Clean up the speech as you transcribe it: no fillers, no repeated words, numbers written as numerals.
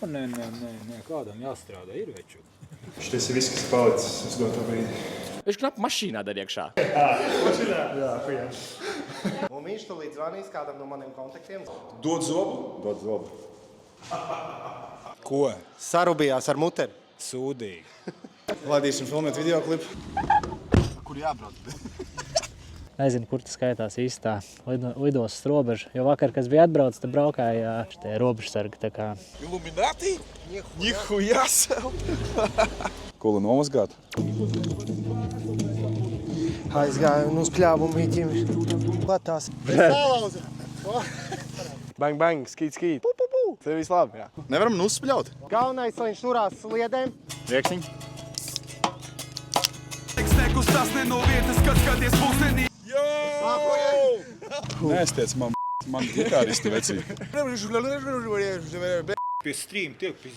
Nē, kādam jāstrādā, ir veču. Šis ir viss, kas palicis uz doto brīdi. Viņš knapi mašīnā dar iekšā. Un viņš tulīt zvanīs kādam no maniem kontaktiem. Dod zobu? Dod zobu. Ko? Sarubījās ar muteri. Sūdīgi. Laidīsim filmēt videoklipu. Kur jābrauc? Nezinu, kur tas skaitās īstā lidostas robeža, jo vakar, kas bija atbrauc, te braukāja šitie robežsargi, tā kā. Illuminati? Nihuja sev! Ko lai nomazgāt? Aizgāju un uz pļāvumu mīķim. Platās. Bang, bang, skīt. Tev viss labi, jā. Nevaram nuspļaut. Galvenais, lai viņš turās sliedēm. Rieksiņ. Nēstiec man gitāristi vecī. Pie stream tiek pie